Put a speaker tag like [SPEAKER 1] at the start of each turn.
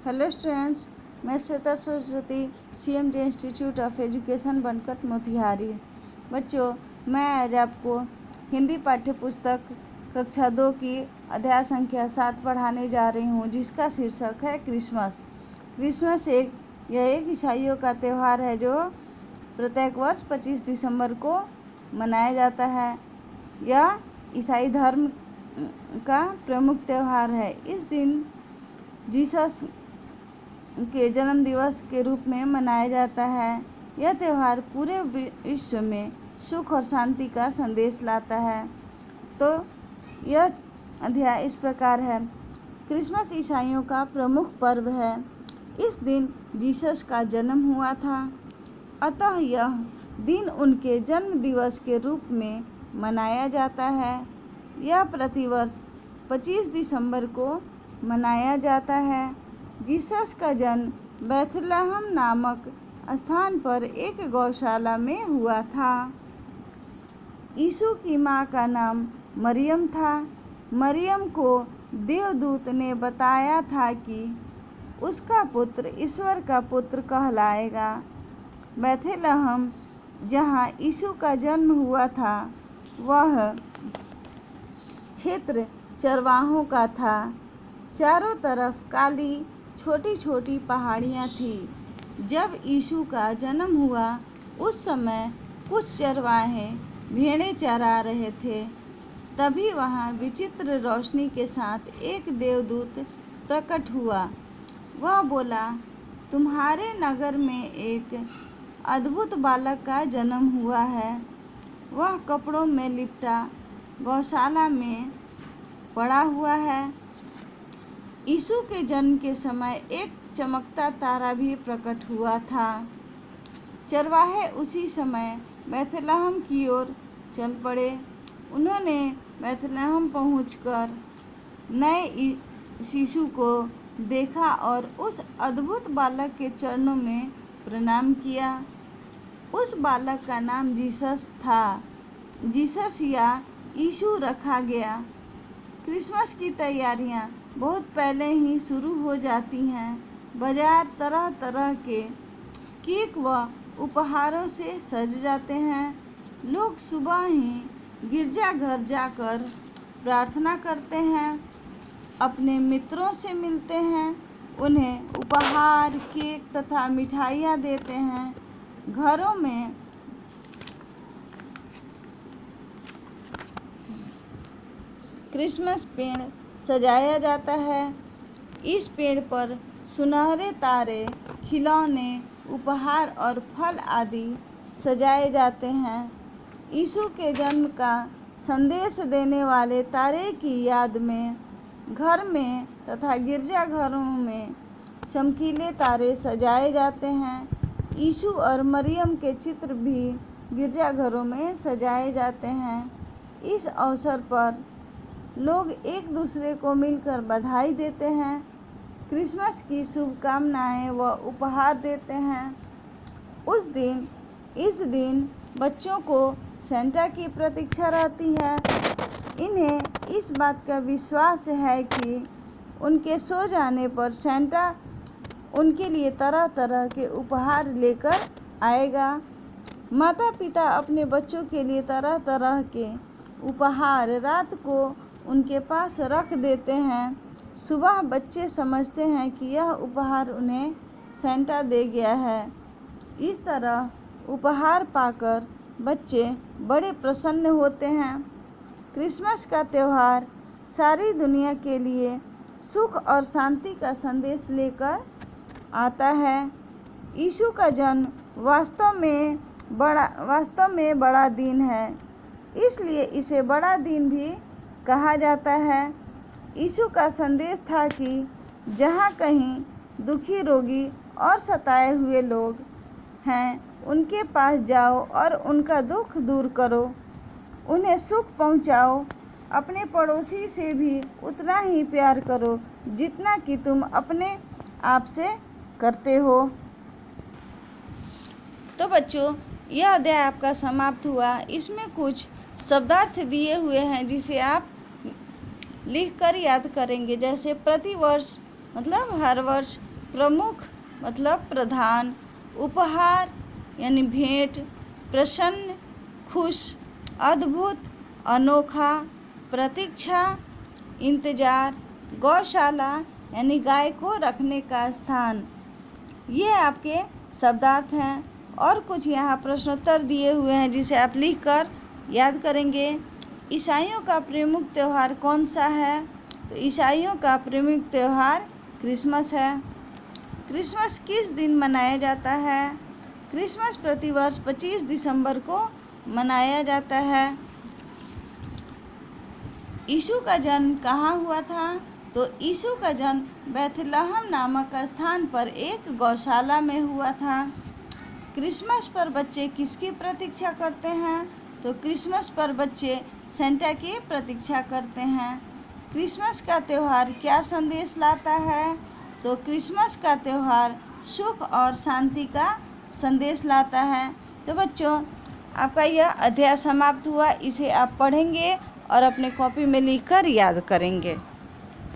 [SPEAKER 1] Hello students, मैं Shweta Saraswati CMJ institute of education Bankat Motihari. बच्चों, मैं आज आपको हिंदी पाठ्य पुस्तक कक्षा 2 की अध्याय संख्या 7 पढ़ाने जा रही हूँ, जिसका शीर्षक है क्रिसमस। क्रिसमस यह एक ईसाइयों का त्यौहार है जो प्रत्येक वर्ष 25 दिसंबर को मनाया जाता है। यह ईसाई धर्म का प्रमुख त्यौहार है। इस दिन जीसस के जन्म दिवस के रूप में मनाया जाता है। यह त्यौहार पूरे विश्व में सुख और शांति का संदेश लाता है। तो यह अध्याय इस प्रकार है। क्रिसमस ईसाइयों का प्रमुख पर्व है। इस दिन जीसस का जन्म हुआ था, अतः यह दिन उनके जन्म दिवस के रूप में मनाया जाता है। यह प्रतिवर्ष 25 दिसंबर को मनाया जाता है। जीसस का जन्म बैथलहम नामक स्थान पर एक गौशाला में हुआ था। यीशु की मां का नाम मरियम था। मरियम को देवदूत ने बताया था कि उसका पुत्र ईश्वर का पुत्र कहलाएगा। बैथलहम, जहां यीशु का जन्म हुआ था, वह क्षेत्र चरवाहों का था। चारों तरफ काली छोटी छोटी पहाड़ियाँ थीं। जब यीशु का जन्म हुआ उस समय कुछ चरवाहे भेड़ें चरा रहे थे। तभी वहाँ विचित्र रोशनी के साथ एक देवदूत प्रकट हुआ। वह बोला, तुम्हारे नगर में एक अद्भुत बालक का जन्म हुआ है। वह कपड़ों में लिपटा गौशाला में पड़ा हुआ है। यीशु के जन्म के समय एक चमकता तारा भी प्रकट हुआ था। चरवाहे उसी समय बैथलहम की ओर चल पड़े। उन्होंने बैथलहम पहुंचकर नए शिशु को देखा और उस अद्भुत बालक के चरणों में प्रणाम किया। उस बालक का नाम जीसस था। जीसस या यीशु रखा गया। क्रिसमस की तैयारियां बहुत पहले ही शुरू हो जाती हैं। बाजार तरह तरह के केक व उपहारों से सज जाते हैं। लोग सुबह ही गिरजाघर जाकर प्रार्थना करते हैं, अपने मित्रों से मिलते हैं, उन्हें उपहार, केक तथा मिठाइयाँ देते हैं। घरों में क्रिसमस पेड़ सजाया जाता है। इस पेड़ पर सुनहरे तारे, खिलौने, उपहार और फल आदि सजाए जाते हैं। यीशु के जन्म का संदेश देने वाले तारे की याद में घर में तथा गिरजाघरों में चमकीले तारे सजाए जाते हैं। यीशु और मरियम के चित्र भी गिरजाघरों में सजाए जाते हैं। इस अवसर पर लोग एक दूसरे को मिलकर बधाई देते हैं, क्रिसमस की शुभकामनाएं व उपहार देते हैं। इस दिन बच्चों को सेंटा की प्रतीक्षा रहती है। इन्हें इस बात का विश्वास है कि उनके सो जाने पर सेंटा उनके लिए तरह तरह के उपहार लेकर आएगा। माता पिता अपने बच्चों के लिए तरह तरह के उपहार रात को उनके पास रख देते हैं। सुबह बच्चे समझते हैं कि यह उपहार उन्हें सेंटा दे गया है। इस तरह उपहार पाकर बच्चे बड़े प्रसन्न होते हैं। क्रिसमस का त्यौहार सारी दुनिया के लिए सुख और शांति का संदेश लेकर आता है। यीशु का जन्म वास्तव में बड़ा दिन है, इसलिए इसे बड़ा दिन भी कहा जाता है। यीशु का संदेश था कि जहाँ कहीं दुखी, रोगी और सताए हुए लोग हैं, उनके पास जाओ और उनका दुख दूर करो, उन्हें सुख पहुँचाओ। अपने पड़ोसी से भी उतना ही प्यार करो जितना कि तुम अपने आप से करते हो। तो बच्चों, यह अध्याय आपका समाप्त हुआ। इसमें कुछ शब्दार्थ दिए हुए हैं जिसे आप लिखकर याद करेंगे। जैसे प्रतिवर्ष मतलब हर वर्ष, प्रमुख मतलब प्रधान, उपहार यानी भेंट, प्रसन्न, खुश, अद्भुत, अनोखा, प्रतीक्षा, इंतजार, गौशाला यानी गाय को रखने का स्थान। ये आपके शब्दार्थ हैं और कुछ यहाँ प्रश्नोत्तर दिए हुए हैं जिसे आप लिखकर याद करेंगे। ईसाइयों का प्रमुख त्यौहार कौन सा है? तो ईसाइयों का प्रमुख त्यौहार क्रिसमस है। क्रिसमस किस दिन मनाया जाता है? क्रिसमस प्रतिवर्ष 25 दिसंबर को मनाया जाता है। यीशु का जन्म कहाँ हुआ था? तो यीशु का जन्म बैथलहम नामक स्थान पर एक गौशाला में हुआ था। क्रिसमस पर बच्चे किसकी प्रतीक्षा करते हैं? तो क्रिसमस पर बच्चे सेंटा की प्रतीक्षा करते हैं। क्रिसमस का त्यौहार क्या संदेश लाता है? तो क्रिसमस का त्यौहार सुख और शांति का संदेश लाता है। तो बच्चों, आपका यह अध्याय समाप्त हुआ। इसे आप पढ़ेंगे और अपने कॉपी में लिखकर याद करेंगे।